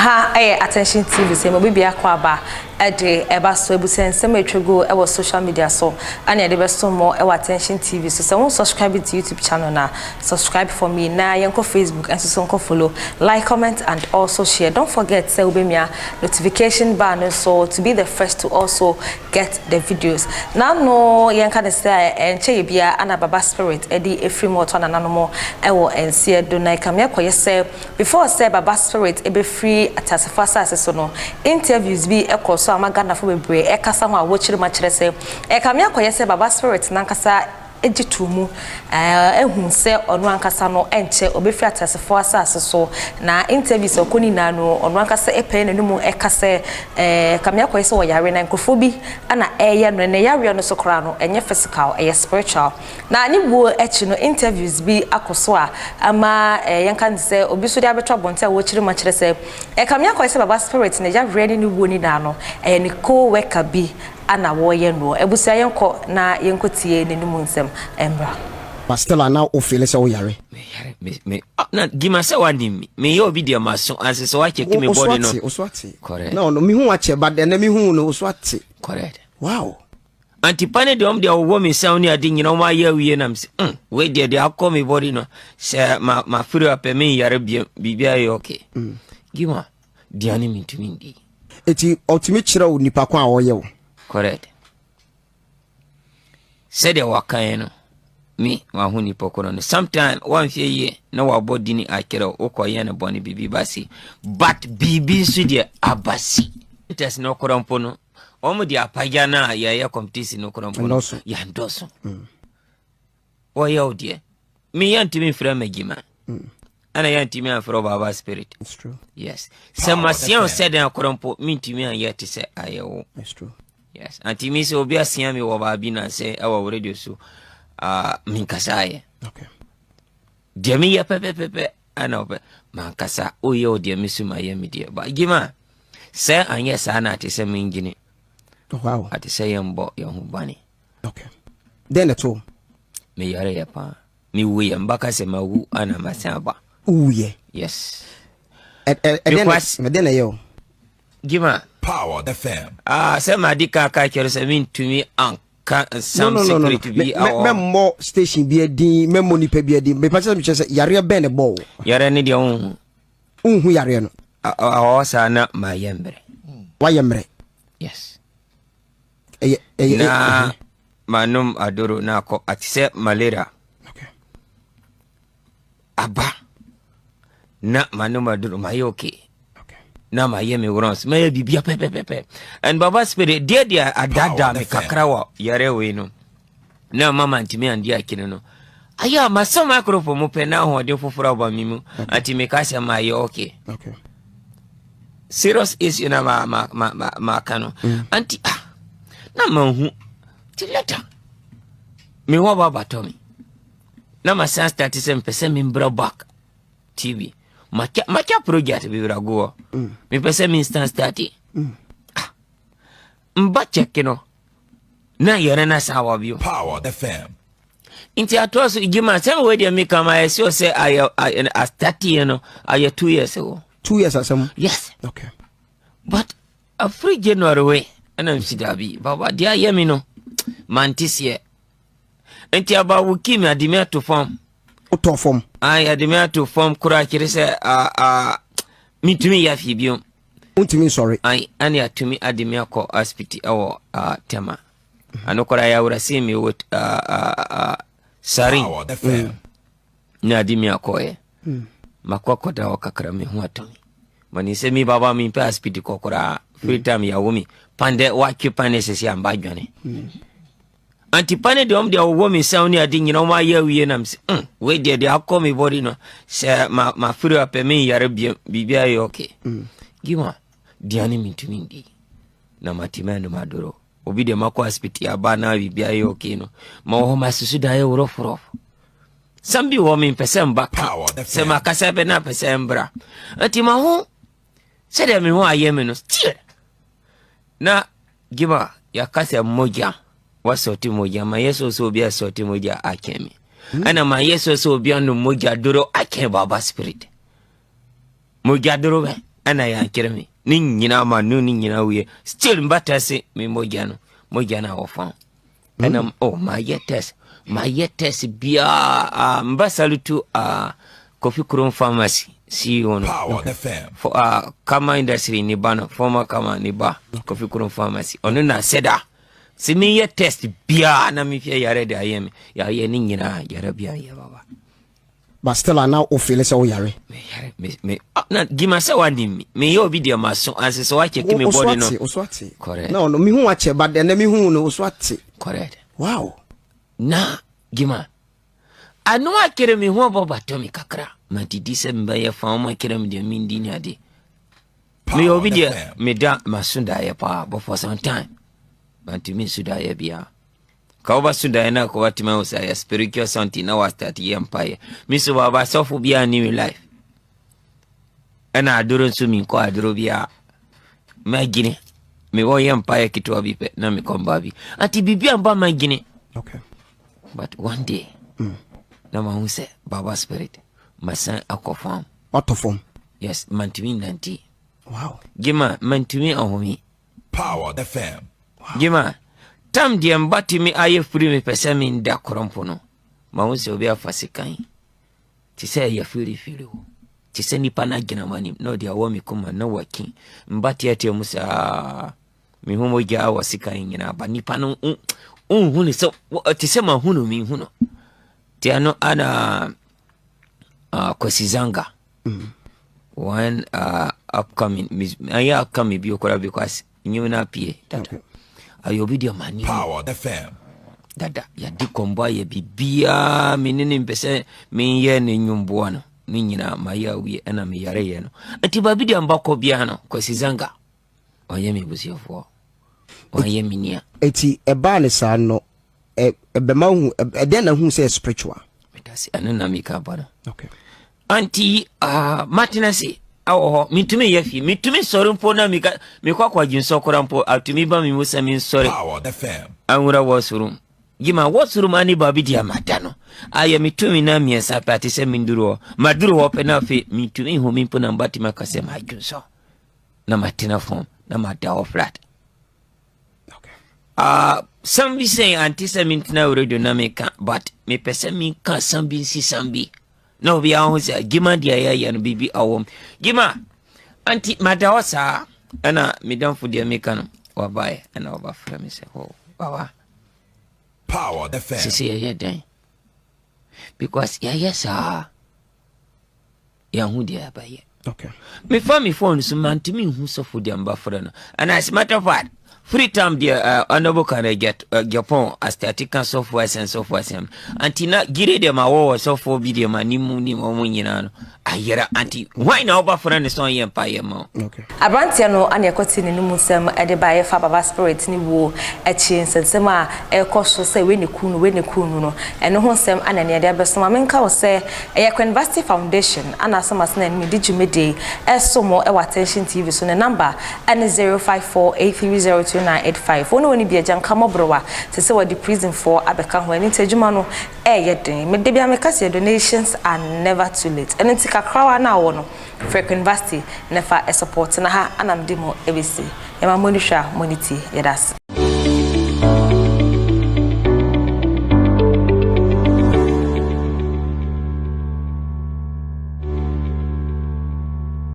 Aha, attention TV say mo bibia kwa aba de eba so ebusen sem etwego e social media so and e de be so mo attention TV so say won subscribe to YouTube channel na subscribe for me na yenko Facebook and so follow, like, comment and also share. Don't forget say ubemia notification bar so to be the first to also get the videos. Now no yenka de say enche bia ana baba spirit e di efri mo to na nanomo e wo ense do na kamia koye say before say baba spirit e be free atasafasa aseso no interviews bi ekoso amagana fo bebre e kasa ho a wo chire ma chire se e kamia koye se baba spirit nankasa ejitumu ehun se onu ankasa no enche obefi atasafo asase so na interviews okoni na no onu ankasa epe na numu ekase kamia koye se wo yare na nkofo bi ana eye no ne yare no so kra no enye physical eye spiritual na ani buo echi no interviews bi akoso a ama yenka se obi so dia betwa bonte a wo chire ma chire se kamia koye se baba spirit ne yare ni buo ni na no ni co worker bi ana wo ye no ebusia yenko na yenko tie nenimu nsem embra but still I now feel say wo yare me na gima say wani me yo bi dia maso anse so wa check me body no oswati correct no me hu wa che but then me hu no oswati correct wow antipane de de wo me sound ni ade nyina ma ya wiye nam se we de akọ me body no se ma furu apẹ me yare bibia ye okay gima diani mintumi ndi eti otimi kire wo nipa kwa wo ye wo correct said ya wakayeno me wa huni pokono no sometime one fear ye na wa body ni akere okoye na boni bibi basi but bibi su de abasi it is no korompo no omo de apaja na ya competition no korompo no ya ndoso o ya odie me yantimi fra magima ana yantimi afro baba spirit. It's true. Yes, some sion said na korompo mintimi an yet say ayewo. It's true. Yes, anti mi se obi asia mi wo ba bi na se awa radio so minkasaye. Okay. De mi ya pepe ana obe mankasa oye o de mi su ma ya mi de ba gima se anye sa na ate se mi ngini. Oh wow. Ate se yembo ye hu bani. Okay. Then at all Me yare ya pa mi wu ya mbaka se ma wu ana masaba. Uye. Yes. Then yo gima Power FM. Say madika ka kere se min to me anka some secrêt bi me mo station bi din me mo nipa bi din me pa se me say yare be ne bo yare ne de hu yare no awosa na mayembre wa yembre yes na manum adoro na ko atise malaria okay aba na manum adoro mayoke na ma ye me wrons ma ye bibia pepe and baba spirit dia adada me kakrawa yare we no na mama ntimi andi akine no aya maso microphone mo pe na ho de foforo ba mi mu ati me ka se ma ye okay serious is you na ma kano anti na ma hu ti leta me ho baba to me na ma san start sem pese me bra back TV Makia project bi rago. Me pese mi instant start. Mba check no. Na yere na sawa bio. Power FM. Inti atoso igima same we dey make am I say I start you know I 2 years ago. 2 years asem. Yes. Okay. But a free January way and I'm sidabi. Baba dia ye me no. Mantis ye. Inti aba wuki me adime to form. To form I admire to form kura kire se me to me ya fibio untimi sorry I ania to me admire ko aspiti awo tema anokora ya urasi mi wot sari na admire ko e makoko da wakakra me hu atomi mani se mi baba mi pa aspiti kokora free time ya womi pande waki pane sesi ambadwane antipane de de wo me sound ni ade nyina ma ya wiye nam se we de akọ me body no se ma furu apẹ me yare bibia ye okay gima diani mintumi ndi na matimano madoro obi de makọ hospital aba na bibia ye okay no ma ho masusu da ye woro sambi wo me pese mba se makasa be na pese mbra ati ma ho se de me ho aye me no still na gima ya kasa moja wasoti moja ma yeso so bia soti moja akemi ana ma yeso so bia no moja duro ake baba spirit moja duro be ana ya kirmi nin nyina ma no nin nyina wiye still mbata se me mojano ofan ana my test bia mbasalutu Kofi Kurum Pharmacy CEO no for kama industry ni bana former kama ni ba Kofi Kurum Pharmacy ono na seda si me ye test bia na me fie yare da yemi ya ye ni nyina yare bia ye baba but still I now feel so yare me na gima se wani me ye obi de maso anse so wa check me body no oswati correct no me hu wa che but then me hu no oswati correct wow na gima anu akere me hu baba to me kakra matidi se mbaye fa ma kere me de mindi ni ade me obi de me da masunda ye pa but for some time but me suda ye bia ka oba suda na ko watima usa ya spiritual something na was start ye empire me so baba sofu bia ni life ana adoro su mi ko adoro bia magine me wo ye empire kitu abipe na me kombabi ati bibia mba magine okay but one day na maunse baba spirit masan akofam autoform yes mantimi nanti wow gima mantimi ahomi Power FM. gima tam die mbati mi aye free me pese mi nda korompo no maunse obi afasikan ti se ya firi wo ti se nipa na gina mani no dia wo mi kuma na waki mbati ate musa mi homo ja wasikan nyina ba nipa no hunu so ti se ma hunu mi hunu ti ano ana Kwesizanga one upcoming bi okora because nyu na pie dada ayobi dia mani Power FM. dada ya di kombo ye bibia menene mpese menye ne nyumbo no ni nyina maya wi ana me yare ye no ati babi dia mbako bia no Kwesizanga oye me busiofo oye minia eti eba ne sa no ebema hu den na hu say spiritual metasi anana mika bana okay anti matinasi awo mitumi yafi mitumi sorumpo na mikwa kwa jinso korampo atumi ba mi musa min sore Power FM. anwura wosurum gima wosurum ani babi dia matano aya mitumi na miesa pati se minduro maduro ope na fi mitumi hu mimpo na mbati makase majunso na matina form na madawo flat okay sambi say anti se mintina radio na meka but me pese mi ka sambi no bi ahun say gima dia ya no bibi awom gima anti madawasa ana midamfu dia meka no wabae ana wabafra mi say oh baba Power FM. sisi ya den because ya sa ya hu dia baye okay me fa mi phone so mantimi hu so fu dia mbafra no and as matter of fact free time dia honorable can get Japan aesthetic software and software sem antina gire dem awo software video manimu ni mo nyina no ayera anti why na oba for ne son yen pa yema okay Abrantia no ane ekoti ne numu sem ede ba ye fa baba spirit ni wo echi nsensem a ekoso se we ne kunu no eno ho sem ane ne de abesoma menka wo se eye University Foundation ana asama na ni digimede esomo e attention TV so ne number ane 0548302985 wono woni bia janka mobrowa se wadi prison for abeka ho ani tejuma no yeden me de bia me kase donations are never too late ene kakra na wo no Frequent University nefa support na ha anam demo ebisi ema monisha moniti yedas